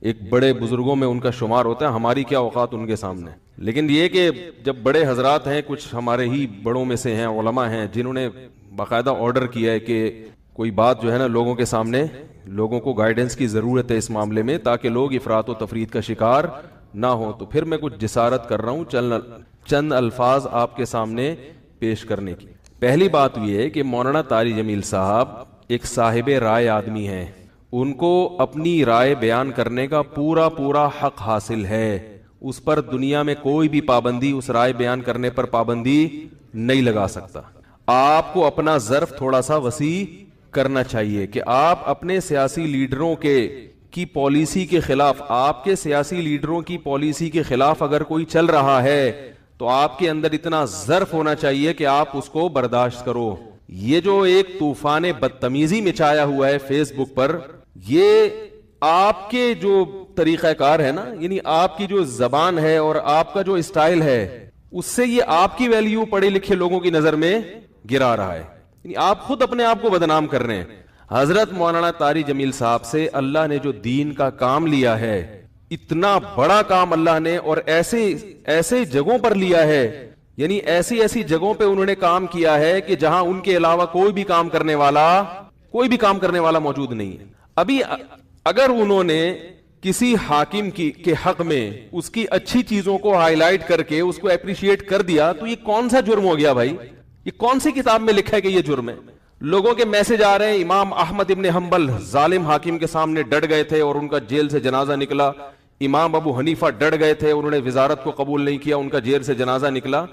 ایک بڑے بزرگوں میں ان کا شمار ہوتا ہے، ہماری کیا اوقات ان کے سامنے. لیکن یہ کہ جب بڑے حضرات ہیں، کچھ ہمارے ہی بڑوں میں سے ہیں، علماء ہیں جنہوں نے باقاعدہ آرڈر کیا ہے کہ کوئی بات جو ہے نا لوگوں کے سامنے، لوگوں کو گائیڈنس کی ضرورت ہے اس معاملے میں تاکہ لوگ افراط و تفرید کا شکار نہ ہو، تو پھر میں کچھ جسارت کر رہا ہوں چند الفاظ آپ کے سامنے پیش کرنے کی. پہلی بات یہ ہے کہ مولانا طاری جمیل صاحب ایک صاحب رائے آدمی ہیں، ان کو اپنی رائے بیان کرنے کا پورا حق حاصل ہے. اس پر دنیا میں کوئی بھی پابندی، اس رائے بیان کرنے پر پابندی نہیں لگا سکتا. آپ کو اپنا ظرف تھوڑا سا وسیع کرنا چاہیے کہ آپ اپنے سیاسی لیڈروں کی پالیسی کے خلاف، آپ کے سیاسی لیڈروں کی پالیسی کے خلاف اگر کوئی چل رہا ہے تو آپ کے اندر اتنا ظرف ہونا چاہیے کہ آپ اس کو برداشت کرو. یہ جو ایک طوفان بدتمیزی مچایا ہوا ہے فیس بک پر، یہ آپ کے جو طریقہ کار ہے نا، یعنی آپ کی جو زبان ہے اور آپ کا جو اسٹائل ہے، اس سے یہ آپ کی ویلیو پڑھے لکھے لوگوں کی نظر میں گرا رہا ہے. یعنی آپ خود اپنے آپ کو بدنام کر رہے ہیں. حضرت مولانا طاری جمیل صاحب سے اللہ نے جو دین کا کام لیا ہے، اتنا بڑا کام اللہ نے، اور ایسے جگہوں پر لیا ہے، یعنی ایسی جگہوں پہ انہوں نے کام کیا ہے کہ جہاں ان کے علاوہ کوئی بھی کام کرنے والا موجود نہیں ہے. ابھی اگر انہوں نے کسی حاکم کے حق میں اس کی اچھی چیزوں کو ہائی لائٹ کر کے اس کو اپریشیٹ کر دیا تو یہ کون سا جرم ہو گیا بھائی؟ یہ کون سی کتاب میں لکھا ہے کہ یہ جرم ہے؟ لوگوں کے میسج آ رہے ہیں، امام احمد ابن حنبل ظالم حاکم کے سامنے ڈٹ گئے تھے اور ان کا جیل سے جنازہ نکلا. امام ابو حنیفہ ڈٹ گئے تھے، انہوں نے وزارت کو قبول نہیں کیا، ان کا جیل سے جنازہ نکلا.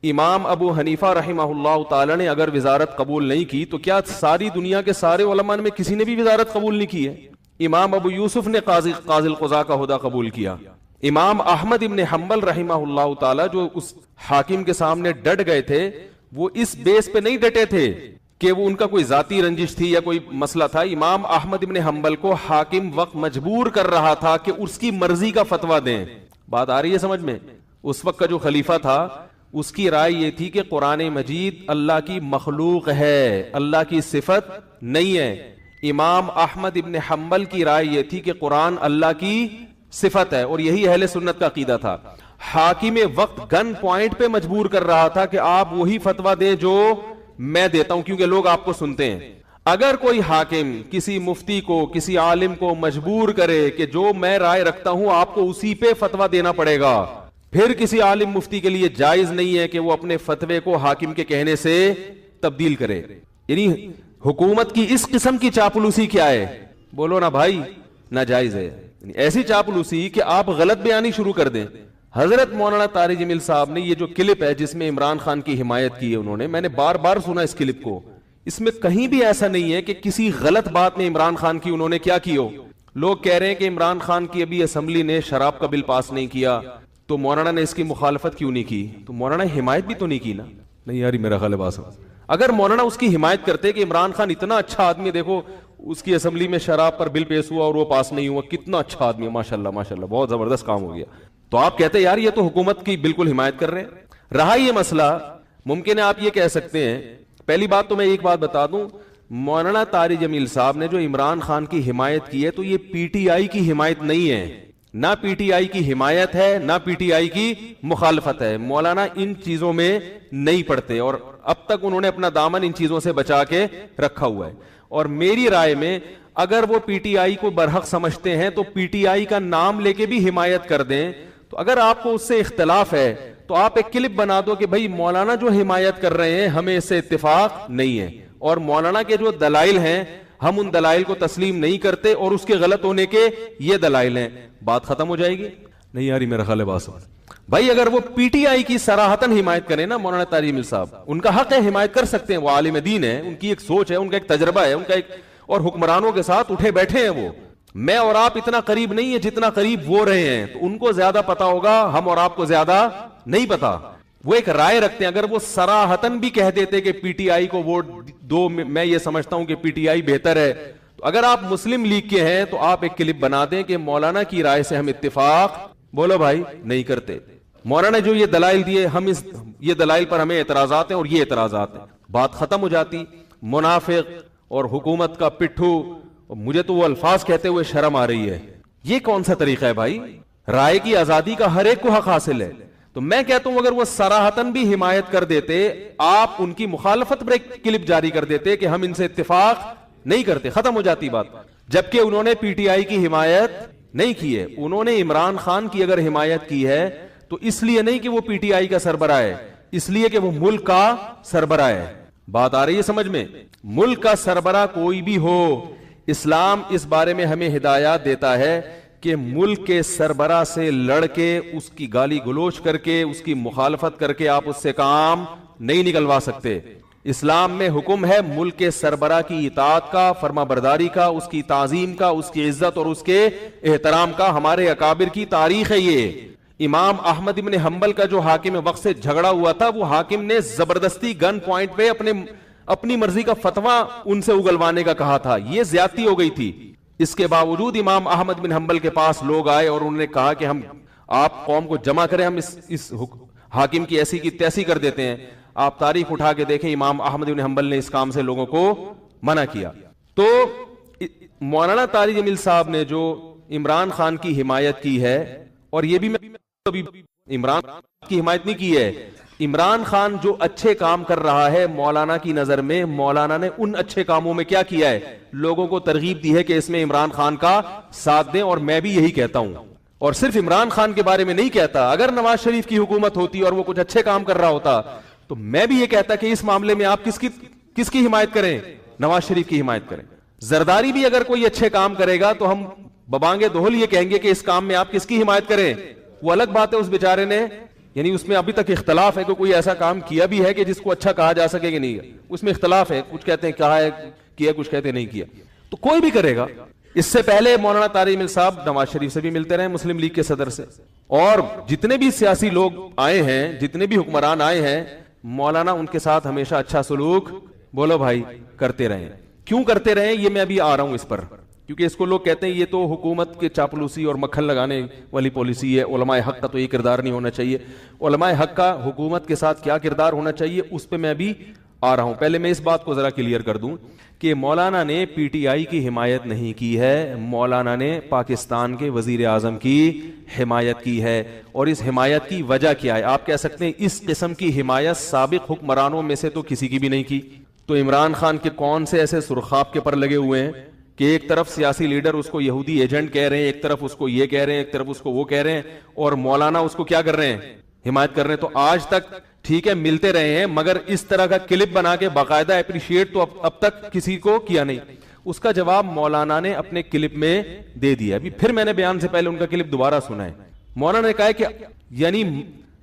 امام ابو حنیفہ رحمہ اللہ تعالی نے اگر وزارت قبول نہیں کی تو کیا ساری دنیا کے سارے علماء میں کسی نے بھی وزارت قبول نہیں کی ہے؟ امام ابو یوسف نے قاضی القضاء کا عہدہ قبول کیا. امام احمد ابن حنبل رحمہ اللہ تعالی جو اس حاکم کے سامنے ڈٹ گئے تھے، وہ اس بیس پہ نہیں ڈٹے تھے کہ وہ ان کا کوئی ذاتی رنجش تھی یا کوئی مسئلہ تھا. امام احمد ابن حنبل کو حاکم وقت مجبور کر رہا تھا کہ اس کی مرضی کا فتویٰ دیں. بات آ رہی ہے سمجھ میں؟ اس وقت کا جو خلیفہ تھا اس کی رائے یہ تھی کہ قرآن مجید اللہ کی مخلوق ہے، اللہ کی صفت نہیں ہے. امام احمد ابن حنبل کی رائے یہ تھی کہ قرآن اللہ کی صفت ہے، اور یہی اہل سنت کا عقیدہ تھا. حاکم وقت گن پوائنٹ پہ مجبور کر رہا تھا کہ آپ وہی فتویٰ دیں جو میں دیتا ہوں کیونکہ لوگ آپ کو سنتے ہیں. اگر کوئی حاکم کسی مفتی کو، کسی عالم کو مجبور کرے کہ جو میں رائے رکھتا ہوں آپ کو اسی پہ فتویٰ دینا پڑے گا، پھر کسی عالم مفتی کے لیے جائز نہیں ہے کہ وہ اپنے فتوے کو حاکم کے کہنے سے تبدیل کرے. یعنی حکومت کی اس قسم کی چاپلوسی کیا ہے؟ بولو نا بھائی، ناجائز ہے. یعنی ایسی چاپلوسی کہ آپ غلط بیانی شروع کر دیں. حضرت مولانا طاری جمیل صاحب نے یہ جو کلپ ہے جس میں عمران خان کی حمایت کی ہے انہوں نے، میں نے بار بار سنا اس کلپ کو، اس میں کہیں بھی ایسا نہیں ہے کہ کسی غلط بات میں عمران خان کی انہوں نے کیا کی ہو. لوگ کہہ رہے ہیں کہ عمران خان کی ابھی اسمبلی نے شراب کا بل پاس نہیں کیا تو مولانا نے اس کی مخالفت کیوں نہیں کی؟ تو مولانا حمایت بھی تو نہیں کی نا. نہیں یار میرا خیال ہے اگر مولانا اس کی حمایت کرتے کہ عمران خان اتنا اچھا آدمی، دیکھو اس کی اسمبلی میں شراب پر بل پیش ہوا اور وہ پاس نہیں ہوا، کتنا اچھا آدمی ہے، ماشاءاللہ ماشاءاللہ بہت زبردست کام ہو گیا، تو آپ کہتے یار یہ تو حکومت کی بالکل حمایت کر رہے ہیں. رہا یہ مسئلہ، ممکن ہے آپ یہ کہہ سکتے ہیں، پہلی بات تو میں ایک بات بتا دوں، مولانا طاری جمیل صاحب نے جو عمران خان کی حمایت کی ہے تو یہ پی ٹی آئی کی حمایت نہیں ہے، نہ پی ٹی آئی کی حمایت ہے نہ پی ٹی آئی کی مخالفت ہے. مولانا ان چیزوں میں نہیں پڑتے اور اب تک انہوں نے اپنا دامن ان چیزوں سے بچا کے رکھا ہوا ہے. اور میری رائے میں اگر وہ پی ٹی آئی کو برحق سمجھتے ہیں تو پی ٹی آئی کا نام لے کے بھی حمایت کر دیں. تو اگر آپ کو اس سے اختلاف ہے تو آپ ایک کلپ بنا دو کہ بھائی مولانا جو حمایت کر رہے ہیں ہمیں اس سے اتفاق نہیں ہے، اور مولانا کے جو دلائل ہیں ہم ان دلائل کو تسلیم نہیں کرتے اور اس کے غلط ہونے کے یہ دلائل ہیں. بات ختم ہو جائے گی. نہیں یاری میرا خیال ہے بات بھائی اگر وہ پی ٹی آئی کی صراحتاً حمایت کریں نا مولانا طاری جمیل صاحب، ان کا حق ہے حمایت کر سکتے ہیں، وہ عالم دین ہے، ان کی ایک سوچ ہے، ان کا ایک تجربہ ہے، ان کا ایک، اور حکمرانوں کے ساتھ اٹھے بیٹھے ہیں وہ. میں اور آپ اتنا قریب نہیں ہے جتنا قریب وہ رہے ہیں، تو ان کو زیادہ پتا ہوگا، ہم اور آپ کو زیادہ نہیں پتا. وہ ایک رائے رکھتے ہیں، اگر وہ صراحتاً بھی کہہ دیتے کہ پی ٹی آئی کو ووٹ دو، میں یہ سمجھتا ہوں کہ پی ٹی آئی بہتر ہے، تو اگر آپ مسلم لیگ کے ہیں تو آپ ایک کلپ بنا دیں کہ مولانا کی رائے سے ہم اتفاق، بولو بھائی، نہیں کرتے. مولانا جو یہ دلائل دیے، ہم یہ دلائل پر ہمیں اعتراضات ہیں اور یہ اعتراضات ہیں، بات ختم ہو جاتی. منافق اور حکومت کا پٹھو، مجھے تو وہ الفاظ کہتے ہوئے شرم آ رہی ہے یہ کون سا طریقہ ہے بھائی؟ رائے کی آزادی کا ہر ایک کو حق حاصل ہے. تو میں کہتا ہوں اگر وہ صراحتاً بھی حمایت کر دیتے, آپ ان کی مخالفت پر ایک کلپ جاری کر دیتے کہ ہم ان سے اتفاق نہیں کرتے, ختم ہو جاتی بات. جبکہ انہوں نے پی ٹی آئی کی حمایت نہیں کی ہے, انہوں نے عمران خان کی اگر حمایت کی ہے تو اس لیے نہیں کہ وہ پی ٹی آئی کا سربراہ ہے, اس لیے کہ وہ ملک کا سربراہ ہے. بات آ رہی ہے سمجھ میں؟ ملک کا سربراہ کوئی بھی ہو, اسلام اس بارے میں ہمیں ہدایات دیتا ہے کہ ملک کے سربراہ سے لڑ کے, اس کی گالی گلوچ کر کے, اس کی مخالفت کر کے آپ اس سے کام نہیں نکلوا سکتے. اسلام میں حکم ہے ملک کے سربراہ کی اطاعت کا, فرما برداری کا, اس کی تعظیم کا, اس کی عزت اور اس کے احترام کا. ہمارے اکابر کی تاریخ ہے یہ. امام احمد ابن حنبل کا جو حاکم وقت سے جھگڑا ہوا تھا, وہ حاکم نے زبردستی گن پوائنٹ پہ اپنی مرضی کا فتویٰ ان سے اگلوانے کا کہا تھا. یہ زیادتی ہو گئی تھی. اس کے باوجود امام احمد بن حنبل کے پاس لوگ آئے اور انہوں نے کہا کہ ہم, آپ قوم کو جمع کریں, ہم اس حاکم کی ایسی کی تیسی کر دیتے ہیں. آپ تاریخ اٹھا کے دیکھیں, امام احمد بن حنبل نے اس کام سے لوگوں کو منع کیا. تو مولانا طارق جمیل صاحب نے جو عمران خان کی حمایت کی ہے, اور یہ بھی میں عمران کی حمایت نہیں کی ہے, عمران خان جو اچھے کام کر رہا ہے مولانا کی نظر میں, مولانا نے ان اچھے کاموں میں کیا کیا ہے, لوگوں کو ترغیب دی ہے کہ اس میں عمران خان کا ساتھ دیں. اور میں بھی یہی کہتا ہوں, اور صرف عمران خان کے بارے میں نہیں کہتا, اگر نواز شریف کی حکومت ہوتی اور وہ کچھ اچھے کام کر رہا ہوتا تو میں بھی یہ کہتا کہ اس معاملے میں آپ کس کی حمایت کریں؟ نواز شریف کی حمایت کریں. زرداری بھی اگر کوئی اچھے کام کرے گا تو ہم ببانگے دہل یہ کہیں گے کہ اس کام میں آپ کس کی حمایت کریں. وہ الگ بات ہے, اس بیچارے نے, یعنی اس میں ابھی تک اختلاف ہے کہ کوئی ایسا کام کیا بھی ہے کہ جس کو اچھا کہا جا سکے کہ نہیں, اس میں اختلاف ہے. کچھ کہتے ہیں کہا ہے کیا, کچھ کہتے ہیں نہیں کیا. تو کوئی بھی کرے گا. اس سے پہلے مولانا طارق جمیل صاحب نواز شریف سے بھی ملتے رہے, مسلم لیگ کے صدر سے, اور جتنے بھی سیاسی لوگ آئے ہیں, جتنے بھی حکمران آئے ہیں, مولانا ان کے ساتھ ہمیشہ اچھا سلوک, بولو بھائی, کرتے رہے. کیوں کرتے رہے یہ میں ابھی آ رہا ہوں اس پر, کیونکہ اس کو لوگ کہتے ہیں یہ تو حکومت کے چاپلوسی اور مکھن لگانے والی پالیسی ہے, علماء حق کا تو یہ کردار نہیں ہونا چاہیے. علماء حق کا حکومت کے ساتھ کیا کردار ہونا چاہیے اس پہ میں ابھی آ رہا ہوں. پہلے میں اس بات کو ذرا کلیئر کر دوں کہ مولانا نے پی ٹی آئی کی حمایت نہیں کی ہے, مولانا نے پاکستان کے وزیر اعظم کی حمایت کی ہے. اور اس حمایت کی وجہ کیا ہے؟ آپ کہہ سکتے ہیں اس قسم کی حمایت سابق حکمرانوں میں سے تو کسی کی بھی نہیں کی. تو عمران خان کے کون سے ایسے سرخاب کے پر لگے ہوئے ہیں کہ ایک طرف سیاسی لیڈر اس کو یہودی ایجنٹ کہہ رہے ہیں, ایک طرف اس کو یہ کہہ رہے ہیں, ایک طرف اس کو وہ کہہ رہے ہیں, اور مولانا اس کو کیا کر رہے ہیں, حمایت کر رہے ہیں. تو آج تک ٹھیک ہے ملتے رہے ہیں, مگر اس طرح کا کلپ بنا کے باقاعدہ اپریشیٹ تو اب تک کسی کو کیا نہیں. اس کا جواب مولانا نے اپنے کلپ میں دے دیا. ابھی پھر میں نے بیان سے پہلے ان کا کلپ دوبارہ سنا ہے. مولانا نے کہا کہ یعنی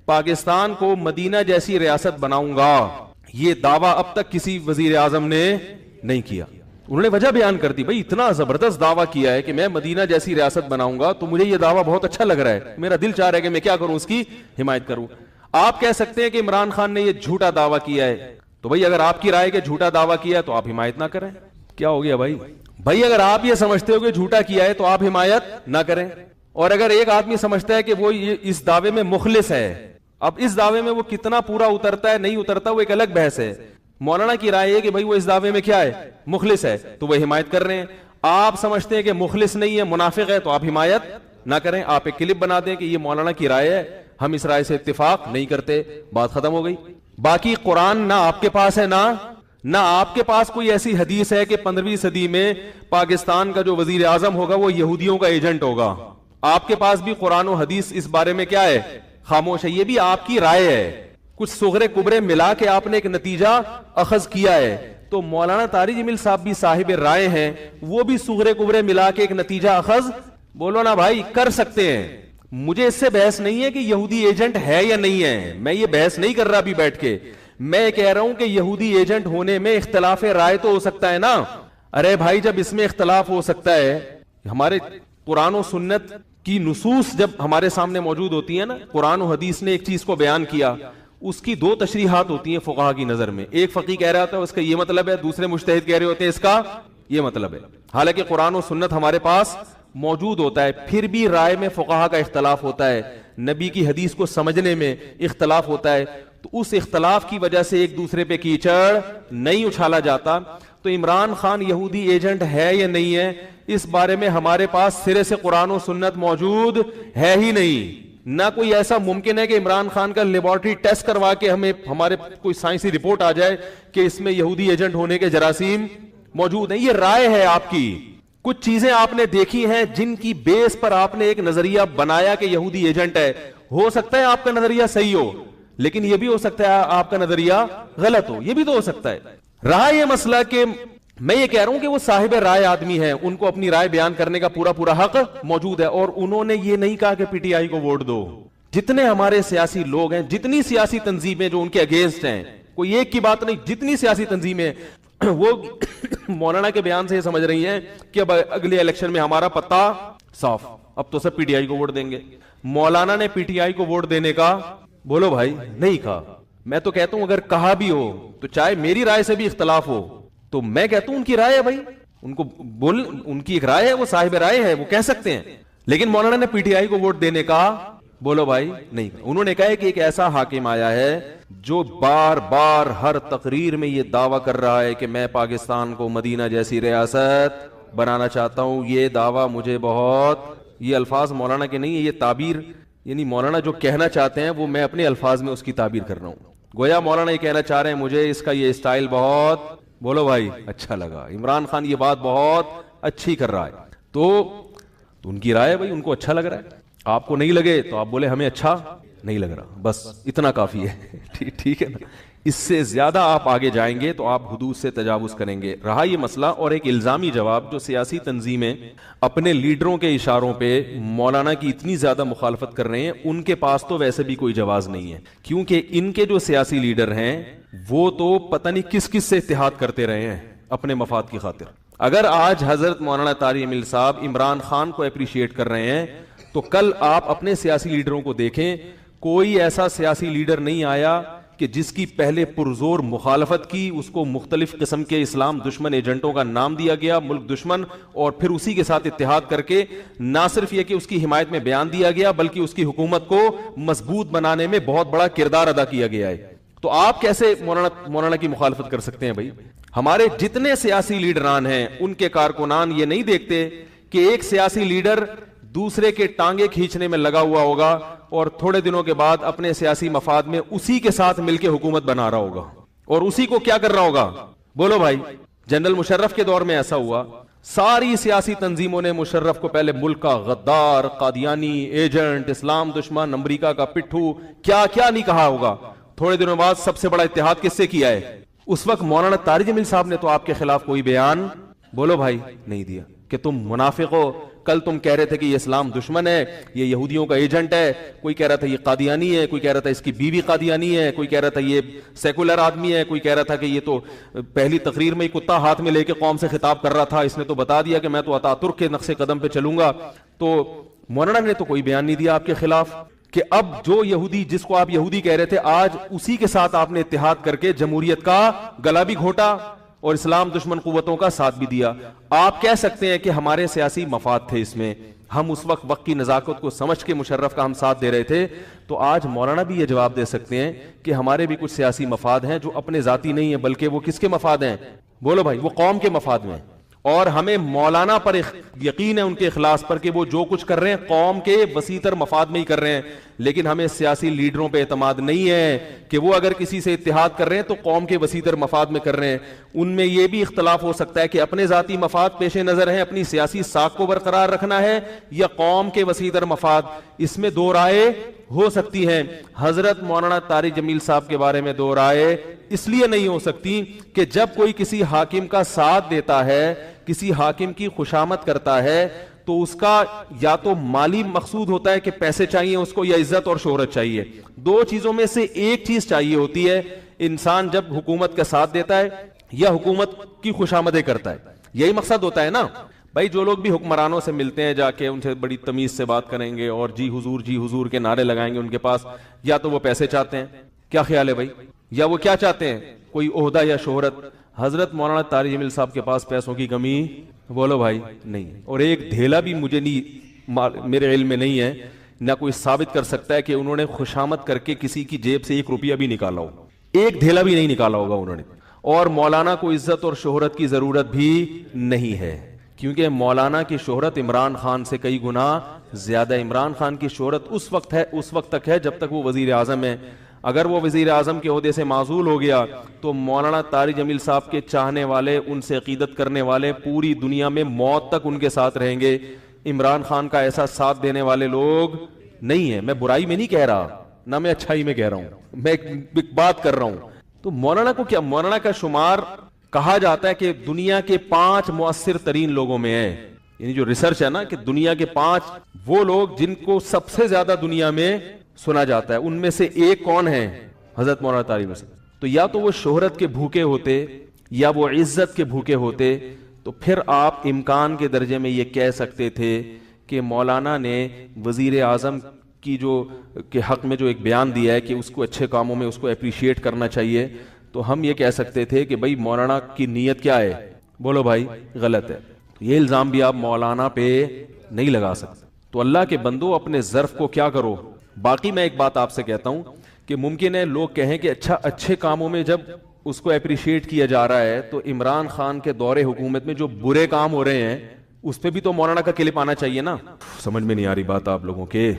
پاکستان کو مدینہ جیسی ریاست بناؤں گا, یہ دعویٰ اب تک کسی وزیر اعظم نے نہیں کیا. انہوں نے وجہ بیان کر دی, بھائی اتنا زبردست دعویٰ کیا ہے کہ میں مدینہ جیسی ریاست بناؤں گا, تو مجھے یہ دعویٰ بہت اچھا لگ رہا ہے, میرا دل چاہ رہا ہے کہ میں کیا کروں, اس کی حمایت کروں. آپ کہہ سکتے ہیں کہ عمران خان نے یہ جھوٹا دعویٰ کیا ہے, تو بھائی اگر آپ کی رائے کہ جھوٹا دعویٰ کیا ہے تو آپ حمایت نہ کریں. کیا ہو گیا بھائی اگر آپ یہ سمجھتے ہو کہ جھوٹا کیا ہے تو آپ حمایت نہ کریں. اور اگر ایک آدمی سمجھتا ہے کہ وہ اس دعوے میں مخلص ہے, اب اس دعوے میں وہ کتنا پورا اترتا ہے نہیں اترتا وہ ایک الگ بحث ہے. مولانا کی رائے ہے کہ بھائی وہ اس دعوے میں کیا ہے, مخلص ہے, تو وہ حمایت کر رہے ہیں. آپ سمجھتے ہیں کہ مخلص نہیں ہے, منافق ہے, تو آپ حمایت نہ کریں. آپ ایک کلپ بنا دیں کہ یہ مولانا کی رائے ہے, ہم اس رائے سے اتفاق نہیں کرتے, بات ختم ہو گئی. باقی قرآن نہ آپ کے پاس ہے, نہ آپ کے پاس کوئی ایسی حدیث ہے کہ 15ویں صدی میں پاکستان کا جو وزیر اعظم ہوگا وہ یہودیوں کا ایجنٹ ہوگا. آپ کے پاس بھی قرآن و حدیث اس بارے میں کیا ہے, خاموش ہے. یہ بھی آپ کی رائے ہے, کچھ صغرے کبرے ملا کے آپ نے ایک نتیجہ اخذ کیا ہے. تو مولانا طارق جمیل صاحب بھی صاحب رائے ہیں, وہ بھی صغرے کبرے ملا کے ایک نتیجہ اخذ, بولو نا بھائی, کر سکتے ہیں. مجھے اس سے بحث نہیں ہے کہ یہودی ایجنٹ ہے یا نہیں ہے, میں یہ بحث نہیں کر رہا ابھی بیٹھ کے. میں کہہ رہا ہوں کہ یہودی ایجنٹ ہونے میں اختلاف رائے تو ہو سکتا ہے نا. ارے بھائی جب اس میں اختلاف ہو سکتا ہے, ہمارے قرآن و سنت کی نصوص جب ہمارے سامنے موجود ہوتی ہیں نا, قرآن و حدیث نے ایک چیز کو بیان کیا, اس کی دو تشریحات ہوتی ہیں فقہا کی نظر میں. ایک فقیہ کہہ رہا ہوتا ہے اس کا یہ مطلب ہے, دوسرے مجتہد کہہ رہے ہوتے ہیں اس کا یہ مطلب ہے. حالانکہ قرآن و سنت ہمارے پاس موجود ہوتا ہے, پھر بھی رائے میں فقہا کا اختلاف ہوتا ہے, نبی کی حدیث کو سمجھنے میں اختلاف ہوتا ہے. تو اس اختلاف کی وجہ سے ایک دوسرے پہ کیچڑ نہیں اچھالا جاتا. تو عمران خان یہودی ایجنٹ ہے یا نہیں ہے, اس بارے میں ہمارے پاس سرے سے قرآن و سنت موجود ہے ہی نہیں. نہ کوئی ایسا ممکن ہے کہ عمران خان کا لیبارٹری ٹیسٹ کروا کے ہمیں ہمارے کوئی سائنسی رپورٹ آ جائے کہ اس میں یہودی ایجنٹ ہونے کے جراثیم موجود ہیں. یہ رائے ہے آپ کی. کچھ چیزیں آپ نے دیکھی ہیں جن کی بیس پر آپ نے ایک نظریہ بنایا کہ یہودی ایجنٹ ہے. ہو سکتا ہے آپ کا نظریہ صحیح ہو, لیکن یہ بھی ہو سکتا ہے آپ کا نظریہ غلط ہو. یہ بھی تو ہو سکتا ہے. رہا یہ مسئلہ کہ میں یہ کہہ رہا ہوں کہ وہ صاحب رائے آدمی ہے, ان کو اپنی رائے بیان کرنے کا پورا پورا حق موجود ہے, اور انہوں نے یہ نہیں کہا کہ پی ٹی آئی کو ووٹ دو. جتنے ہمارے سیاسی لوگ ہیں, جتنی سیاسی تنظیمیں جو ان کے اگینسٹ ہیں, کوئی ایک کی بات نہیں, جتنی سیاسی تنظیمیں وہ مولانا کے بیان سے یہ سمجھ رہی ہیں کہ اب اگلے الیکشن میں ہمارا پتہ صاف, اب تو سب پی ٹی آئی کو ووٹ دیں گے. مولانا نے پی ٹی آئی کو ووٹ دینے کا بولو بھائی نہیں کہا. میں تو کہتا ہوں اگر کہا بھی ہو تو چاہے میری رائے سے بھی اختلاف ہو تو میں کہتا ہوں ان کی رائے ہے بھائی, ان کو بول, ان کی ایک رائے ہے, وہ صاحب رائے ہے, وہ کہہ سکتے ہیں. لیکن مولانا نے پی ٹی آئی کو ووٹ دینے کا بولو بھائی نہیں. انہوں نے کہا کہ ایک ایسا حاکم آیا ہے جو بار بار ہر تقریر میں یہ دعویٰ کر رہا ہے کہ میں پاکستان کو مدینہ جیسی ریاست بنانا چاہتا ہوں. یہ دعویٰ مجھے بہت, یہ الفاظ مولانا کے نہیں ہے, یہ تعبیر یعنی مولانا جو کہنا چاہتے ہیں وہ میں اپنے الفاظ میں اس کی تعبیر کر رہا ہوں. گویا مولانا یہ کہنا چاہ رہے ہیں مجھے اس کا یہ اسٹائل بہت بولو بھائی اچھا لگا, عمران خان یہ بات بہت اچھی کر رہا ہے. تو ان کی رائے بھائی, ان کو اچھا لگ رہا ہے. آپ کو نہیں لگے تو آپ بولے ہمیں اچھا نہیں لگ رہا, بس اتنا کافی ہے. ٹھیک ہے نا. اس سے زیادہ آپ آگے جائیں گے تو آپ حدود سے تجاوز کریں گے. رہا یہ مسئلہ اور ایک الزامی جواب جو سیاسی تنظیمیں اپنے لیڈروں کے اشاروں پہ مولانا کی اتنی زیادہ مخالفت کر رہے ہیں, ان کے پاس تو ویسے بھی کوئی جواز نہیں ہے, کیونکہ ان کے جو سیاسی لیڈر ہیں وہ تو پتہ نہیں کس کس سے اتحاد کرتے رہے ہیں اپنے مفاد کی خاطر. اگر آج حضرت مولانا طارق جمیل صاحب عمران خان کو اپریشیٹ کر رہے ہیں تو کل آپ اپنے سیاسی لیڈروں کو دیکھیں, کوئی ایسا سیاسی لیڈر نہیں آیا کہ جس کی پہلے پرزور مخالفت کی, اس کو مختلف قسم کے اسلام دشمن ایجنٹوں کا نام دیا گیا, ملک دشمن, اور پھر اسی کے ساتھ اتحاد کر کے نہ صرف یہ کہ اس کی حمایت میں بیان دیا گیا بلکہ اس کی حکومت کو مضبوط بنانے میں بہت بڑا کردار ادا کیا گیا ہے. تو آپ کیسے مولانا کی مخالفت کر سکتے ہیں بھائی؟ ہمارے جتنے سیاسی لیڈران ہیں ان کے کارکنان یہ نہیں دیکھتے کہ ایک سیاسی لیڈر دوسرے کے ٹانگے کھینچنے میں لگا ہوا ہوگا اور تھوڑے دنوں کے بعد اپنے سیاسی مفاد میں اسی کے ساتھ مل کے حکومت بنا رہا ہوگا, اور اسی کو کیا کر رہا ہوگا بولو بھائی. جنرل مشرف کے دور میں ایسا ہوا, ساری سیاسی تنظیموں نے مشرف کو پہلے ملک کا غدار, قادیانی, ایجنٹ, اسلام دشمن, امریکہ کا پٹھو, کیا کیا نہیں کہا ہوگا. تھوڑے دنوں بعد سب سے بڑا اتحاد کس سے کیا ہے؟ اس وقت مولانا طارق جمیل صاحب نے تو آپ کے خلاف کوئی بیان بولو بھائی نہیں دیا کہ تم منافق ہو. کل تم کہہ رہے تھے کہ یہ اسلام دشمن ہے, یہ یہودیوں کا ایجنٹ ہے, کوئی کہہ رہا تھا یہ قادیانی ہے, کوئی کہہ رہا تھا اس کی بیوی قادیانی ہے, کوئی کہہ رہا تھا یہ سیکولر آدمی ہے, کوئی کہہ رہا تھا کہ یہ تو پہلی تقریر میں ہی کتا ہاتھ میں لے کے قوم سے خطاب کر رہا تھا, اس نے تو بتا دیا کہ میں تو اتا ترک کے نقش قدم پہ چلوں گا. تو مولانا نے تو کوئی بیان نہیں دیا آپ کے خلاف کہ اب جو یہودی جس کو آپ یہودی کہہ رہے تھے آج اسی کے ساتھ آپ نے اتحاد کر کے جمہوریت کا گلا بھی گھونٹا اور اسلام دشمن قوتوں کا ساتھ بھی دیا. آپ کہہ سکتے ہیں کہ ہمارے سیاسی مفاد تھے اس میں, ہم اس وقت کی نزاکت کو سمجھ کے مشرف کا ہم ساتھ دے رہے تھے. تو آج مولانا بھی یہ جواب دے سکتے ہیں کہ ہمارے بھی کچھ سیاسی مفاد ہیں جو اپنے ذاتی نہیں ہیں بلکہ وہ کس کے مفاد ہیں بولو بھائی, وہ قوم کے مفاد میں. اور ہمیں مولانا پر یقین ہے, ان کے اخلاص پر, کہ وہ جو کچھ کر رہے ہیں قوم کے وسیع تر مفاد میں ہی کر رہے ہیں. لیکن ہمیں سیاسی لیڈروں پہ اعتماد نہیں ہے کہ وہ اگر کسی سے اتحاد کر رہے ہیں تو قوم کے وسیع تر مفاد میں کر رہے ہیں. ان میں یہ بھی اختلاف ہو سکتا ہے کہ اپنے ذاتی مفاد پیش نظر ہیں, اپنی سیاسی ساکھ کو برقرار رکھنا ہے, یا قوم کے وسیع تر مفاد. اس میں دو رائے ہو سکتی ہیں. حضرت مولانا طارق جمیل صاحب کے بارے میں دو رائے اس لیے نہیں ہو سکتی کہ جب کوئی کسی حاکم کا ساتھ دیتا ہے, کسی حاکم کی خوشامد کرتا ہے, تو اس کا یا تو مالی مقصود ہوتا ہے کہ پیسے چاہیے اس کو, یا عزت اور شہرت چاہیے. دو چیزوں میں سے ایک چیز چاہیے ہوتی ہے انسان جب حکومت کا ساتھ دیتا ہے یا حکومت کی خوشامدیں کرتا ہے. یہی مقصد ہوتا ہے نا بھائی. جو لوگ بھی حکمرانوں سے ملتے ہیں جا کے ان سے بڑی تمیز سے بات کریں گے اور جی حضور کے نعرے لگائیں گے, ان کے پاس یا تو وہ پیسے چاہتے ہیں, کیا خیال ہے بھائی, یا وہ کیا چاہتے ہیں کوئی عہدہ یا شہرت. حضرت مولانا طارق جمیل صاحب کے پاس پیسوں کی کمی بولو بھائی نہیں, اور ایک دھیلا بھی مجھے نہیں, میرے علم میں نہیں ہے, نہ کوئی ثابت کر سکتا ہے کہ انہوں نے خوشامد کر کے کسی کی جیب سے 1 روپیہ بھی نکالا ہو, ایک دھیلا بھی نہیں نکالا ہوگا انہوں نے. اور مولانا کو عزت اور شہرت کی ضرورت بھی نہیں ہے, کیونکہ مولانا کی شہرت عمران خان سے کئی گنا زیادہ. عمران خان کی شہرت اس وقت تک ہے جب تک وہ وزیر اعظم ہے. اگر وہ وزیر اعظم کے عہدے سے معزول ہو گیا تو مولانا طارق جمیل صاحب کے چاہنے والے, ان سے عقیدت کرنے والے پوری دنیا میں موت تک ان کے ساتھ رہیں گے. عمران خان کا ایسا ساتھ دینے والے لوگ نہیں ہیں. میں برائی میں نہیں کہہ رہا, نہ میں اچھائی میں کہہ رہا ہوں, میں ایک بات کر رہا ہوں. تو مولانا کو کیا, مولانا کا شمار کہا جاتا ہے کہ دنیا کے 5 مؤثر ترین لوگوں میں ہے. یعنی جو ریسرچ ہے نا کہ دنیا کے 5 وہ لوگ جن کو سب سے زیادہ دنیا میں سنا جاتا ہے, ان میں سے ایک کون ہے؟ حضرت مولانا طارق جمیل صاحب. تو یا تو وہ شہرت کے بھوکے ہوتے یا وہ عزت کے بھوکے ہوتے, تو پھر آپ امکان کے درجے میں یہ کہہ سکتے تھے کہ مولانا نے وزیر اعظم کی جو کے حق میں جو ایک بیان دیا ہے کہ اس کو اچھے کاموں میں اس کو اپریشیٹ کرنا چاہیے, تو ہم یہ کہہ سکتے تھے کہ بھائی مولانا کی نیت کیا ہے, بولو بھائی غلط ہے. تو یہ الزام بھی آپ مولانا پہ نہیں لگا سکتے. تو اللہ کے بندو اپنے ظرف کو کیا کرو. باقی میں ایک بات آپ سے کہتا ہوں کہ ممکن ہے لوگ کہیں کہ اچھا اچھے کاموں میں جب اس کو اپریشیٹ کیا جا رہا ہے تو عمران خان کے دور حکومت میں جو برے کام ہو رہے ہیں اس پہ بھی تو مولانا کا کلپ آنا چاہیے نا. سمجھ میں نہیں آ رہی بات آپ لوگوں کے.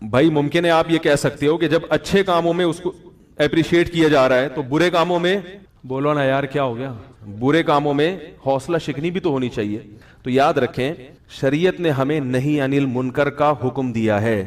بھائی ممکن ہے آپ یہ کہہ سکتے ہو کہ جب اچھے کاموں میں اس کو اپریشیٹ کیا جا رہا ہے تو برے کاموں میں, بولو نا یار کیا ہو گیا, برے کاموں میں حوصلہ شکنی بھی تو ہونی چاہیے. تو یاد رکھیں شریعت نے ہمیں نہیں انل منکر کا حکم دیا ہے.